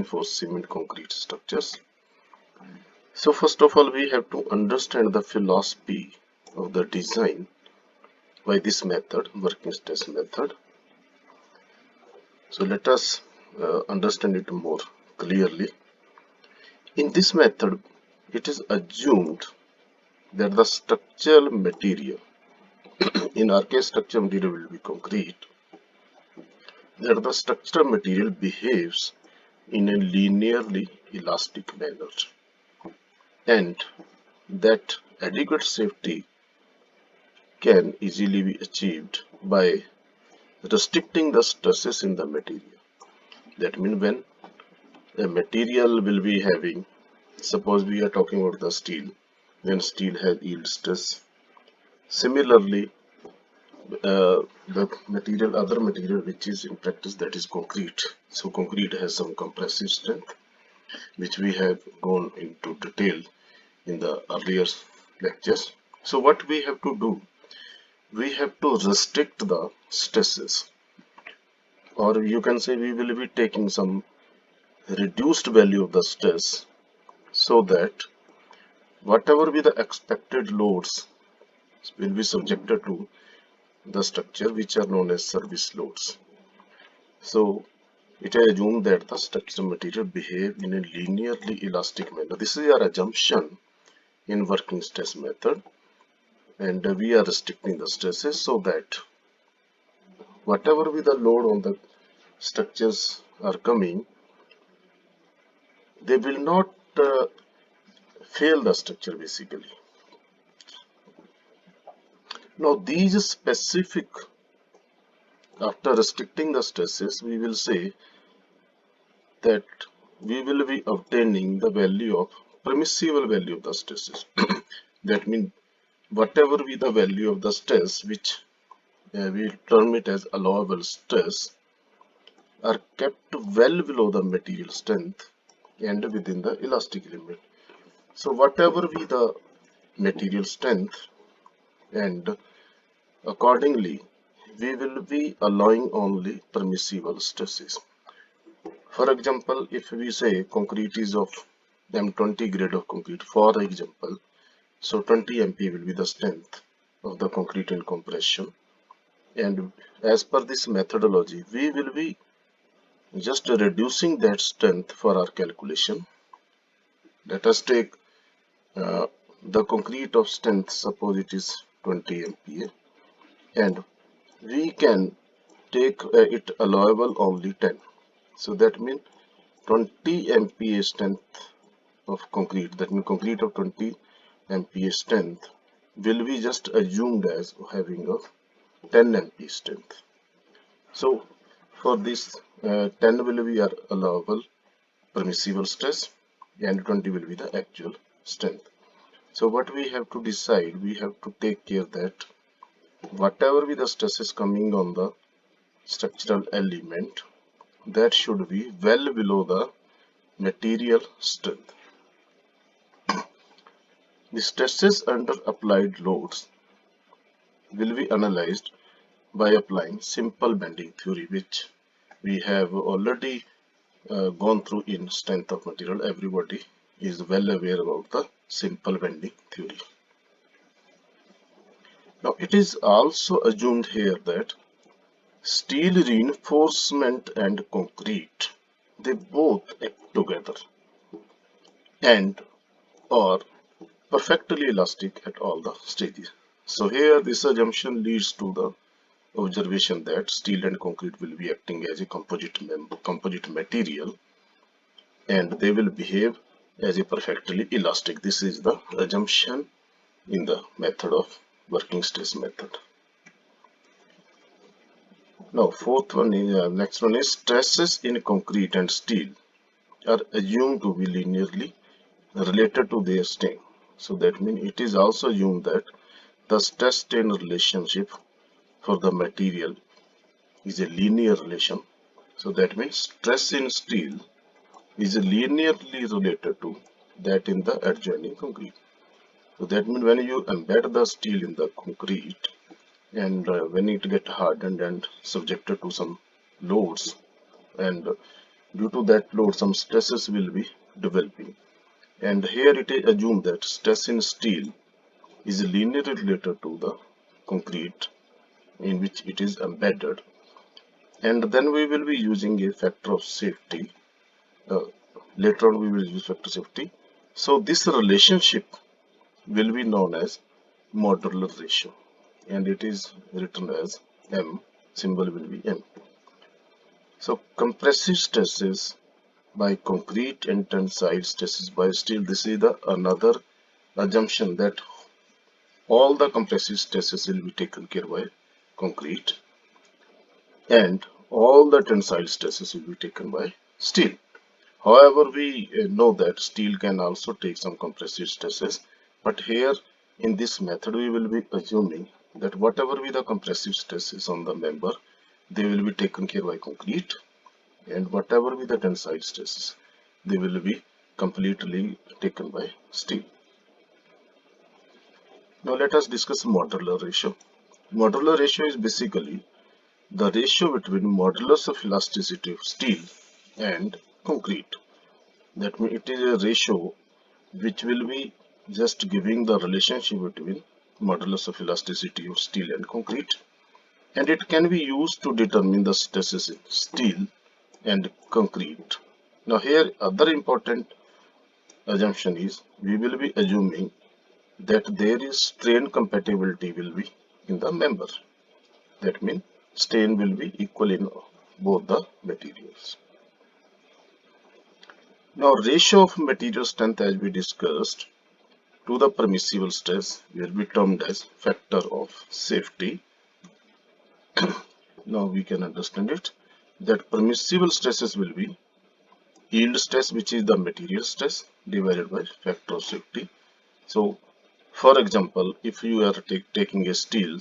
for cement concrete structures. So first of all, we have to understand the philosophy of the design by this method, working stress method. So let us understand it more clearly. In this method, it is assumed that the structural material, in our case structural material will be concrete, that the structural material behaves in a linearly elastic manner, and that adequate safety can easily be achieved by restricting the stresses in the material. That means when a material will be having, suppose we are talking about the steel, when steel has yield stress. Similarly, the material, other material which is in practice, that is concrete. So concrete has some compressive strength, which we have gone into detail in the earlier lectures. So what we have to do, we have to restrict the stresses, or you can say we will be taking some reduced value of the stress, so that whatever be the expected loads will be subjected to the structure, which are known as service loads. So it is assumed that the structural material behave in a linearly elastic manner. This is our assumption in working stress method, and we are restricting the stresses so that whatever be the load on the structures are coming, they will not fail the structure basically. Now these specific, after restricting the stresses, we will say that we will be obtaining the value of permissible value of the stresses. That means whatever be the value of the stress, which we term it as allowable stress, are kept well below the material strength and within the elastic limit. So whatever be the material strength, and accordingly we will be allowing only permissible stresses. For example, if we say concrete is of M20 grade of concrete, for example, so 20 MPa will be the strength of the concrete in compression, and as per this methodology we will be just reducing that strength for our calculation. Let us take the concrete of strength, suppose it is 20 MPa, and we can take it allowable only 10. So that means 20 MPa strength of concrete, that means concrete of 20 MPa strength will be just assumed as having a 10 MPa strength. So for this 10 will be our allowable permissible stress and 20 will be the actual strength. So what we have to decide, we have to take care that whatever be the stresses coming on the structural element, that should be well below the material strength. The stresses under applied loads will be analyzed by applying simple bending theory, which we have already gone through in strength of material. Everybody is well aware about the simple bending theory. Now it is also assumed here that steel reinforcement and concrete, they both act together and are perfectly elastic at all the stages. So here this assumption leads to the observation that steel and concrete will be acting as a composite material, and they will behave as a perfectly elastic. This is the assumption in the method of working stress method. Now fourth one is next one is stresses in concrete and steel are assumed to be linearly related to their strain. So that means it is also assumed that the stress strain relationship for the material is a linear relation. So that means stress in steel is linearly related to that in the adjoining concrete. So that means when you embed the steel in the concrete, and when it get hardened and subjected to some loads, and due to that load some stresses will be developing. And here it is assumed that stress in steel is linearly related to the concrete in which it is embedded, and then we will be using a factor of safety. uh, Later on we will use factor safety. So this relationship will be known as modular ratio, and it is written as M, symbol will be M. So compressive stresses by concrete and tensile stresses by steel, this is the another assumption that all the compressive stresses will be taken care by concrete and all the tensile stresses will be taken by steel. However, we know that steel can also take some compressive stresses, but here in this method we will be assuming that whatever be the compressive stresses on the member, they will be taken care by concrete, and whatever be the tensile stresses, they will be completely taken by steel. Now let us discuss modular ratio. Modular ratio is basically the ratio between modulus of elasticity of steel and concrete. That means it is a ratio which will be just giving the relationship between modulus of elasticity of steel and concrete, and it can be used to determine the stresses in steel and concrete. Now here other important assumption is we will be assuming that there is strain compatibility will be in the member. That means strain will be equal in both the materials. Now ratio of material strength, as we discussed, to the permissible stress will be termed as factor of safety. Now we can understand it that permissible stresses will be yield stress, which is the material stress, divided by factor of safety. So for example, if you are taking a steel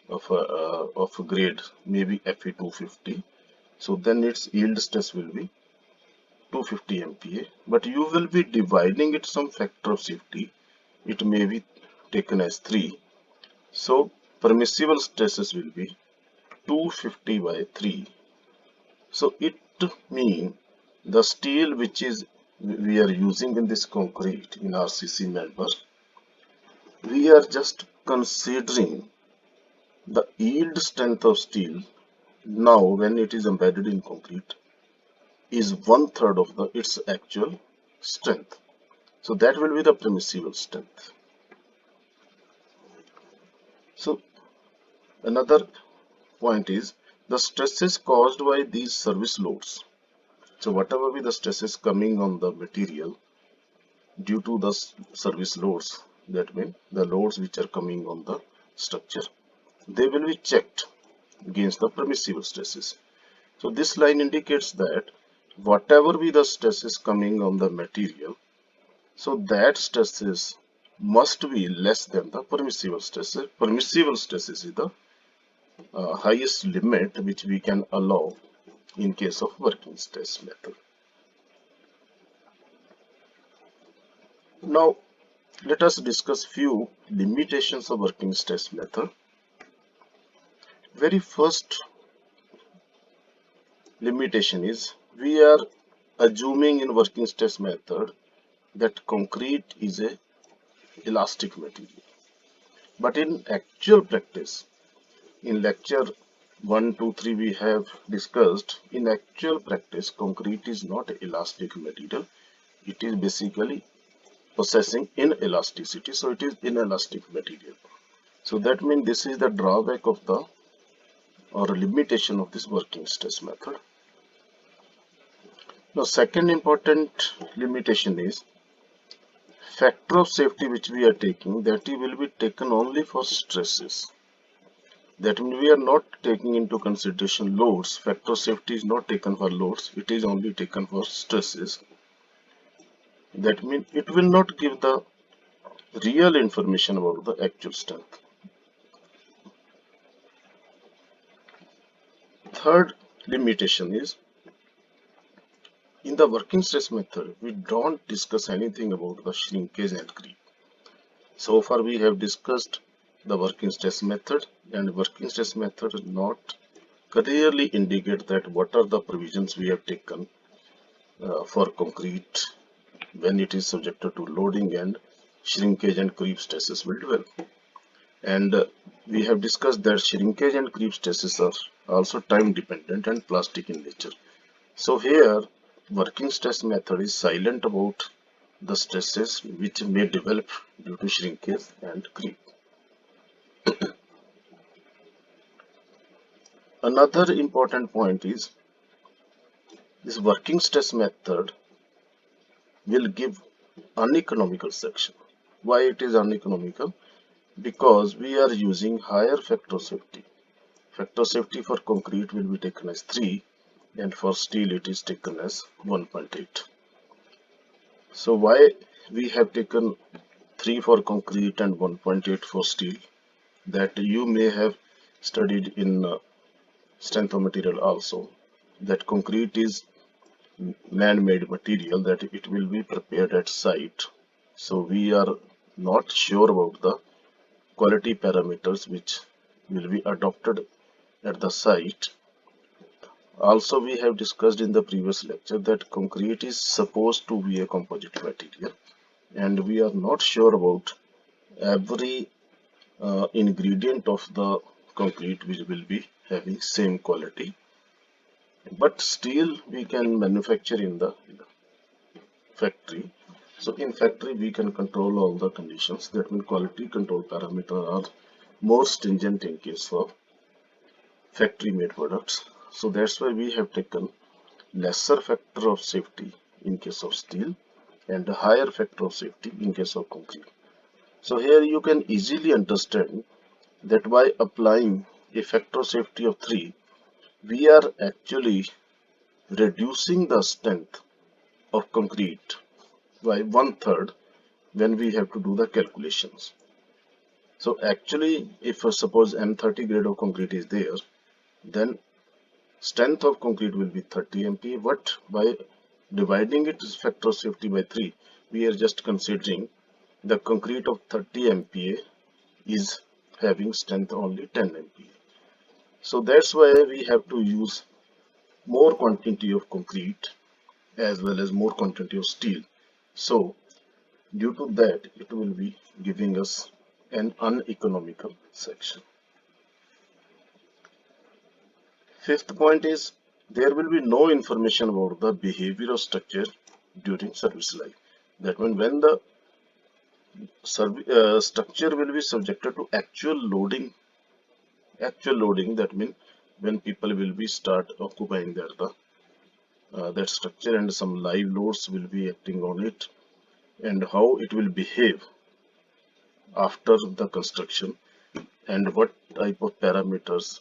of a grade maybe Fe250, so then its yield stress will be 250 MPa, but you will be dividing it some factor of safety. It may be taken as 3. So permissible stresses will be 250 by 3. So it means the steel which is we are using in this concrete in RCC member, we are just considering the yield strength of steel now when it is embedded in concrete is 1/3 of its actual strength. So that will be the permissible strength. So another point is the stresses caused by these service loads. So whatever be the stresses coming on the material due to the service loads, that means the loads which are coming on the structure, they will be checked against the permissible stresses. So this line indicates that whatever be the stresses coming on the material, so that stresses must be less than the permissible stresses. Permissible stresses is the highest limit which we can allow in case of working stress method. Now let us discuss few limitations of working stress method. Very first limitation is we are assuming in working stress method that concrete is a elastic material, but in actual practice, in lecture 1, 2, 3 we have discussed, in actual practice concrete is not elastic material. It is basically possessing inelasticity, so it is inelastic material. So that means this is the drawback of the or limitation of this working stress method. Now second important limitation is factor of safety which we are taking, that it will be taken only for stresses. That means we are not taking into consideration loads. Factor of safety is not taken for loads, it is only taken for stresses. That means it will not give the real information about the actual strength. Third limitation is in the working stress method we don't discuss anything about the shrinkage and creep. So far we have discussed the working stress method, and working stress method not clearly indicate that what are the provisions we have taken for concrete when it is subjected to loading and shrinkage and creep stresses will develop. And we have discussed that shrinkage and creep stresses are also time dependent and plastic in nature. So here working stress method is silent about the stresses which may develop due to shrinkage and creep. Another important point is this working stress method will give uneconomical section. Why it is uneconomical? Because we are using higher factor of safety. Factor of safety for concrete will be taken as 3 and for steel it is taken as 1.8. So why we have taken 3 for concrete and 1.8 for steel? That you may have studied in strength of material also, that concrete is man-made material, that it will be prepared at site. So we are not sure about the quality parameters which will be adopted at the site. Also, we have discussed in the previous lecture that concrete is supposed to be a composite material, and we are not sure about every ingredient of the concrete which will be having same quality. But still we can manufacture in the factory. So in factory we can control all the conditions. That means quality control parameters are more stringent in case of factory made products. So that's why we have taken lesser factor of safety in case of steel and a higher factor of safety in case of concrete. So here you can easily understand that by applying a factor of safety of 3, we are actually reducing the strength of concrete by 1/3 when we have to do the calculations. So actually, if suppose M30 grade of concrete is there, then strength of concrete will be 30 MPa, but by dividing its factor of safety by 3, we are just considering the concrete of 30 MPa is having strength only 10 MPa. So that's why we have to use more quantity of concrete as well as more quantity of steel. So due to that, it will be giving us an uneconomical section. Fifth point is there will be no information about the behavior of structure during service life. That means when the structure will be subjected to actual loading, that means when people will be start occupying that structure and some live loads will be acting on it, and how it will behave after the construction, and what type of parameters,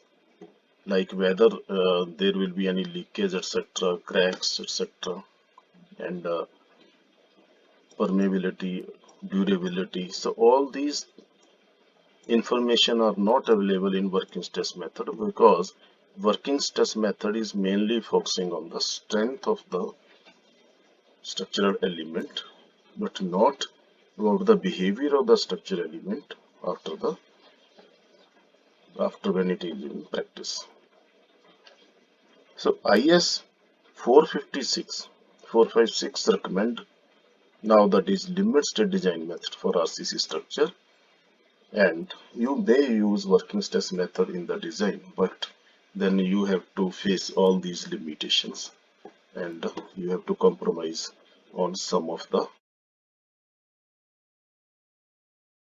like whether there will be any leakage, etc., cracks, etc., and permeability, durability. So all these information are not available in working stress method, because working stress method is mainly focusing on the strength of the structural element, but not about the behavior of the structural element after when it is in practice. So IS 456 recommend now that is limit state design method for RCC structure, and you may use working stress method in the design, but then you have to face all these limitations and you have to compromise on some of the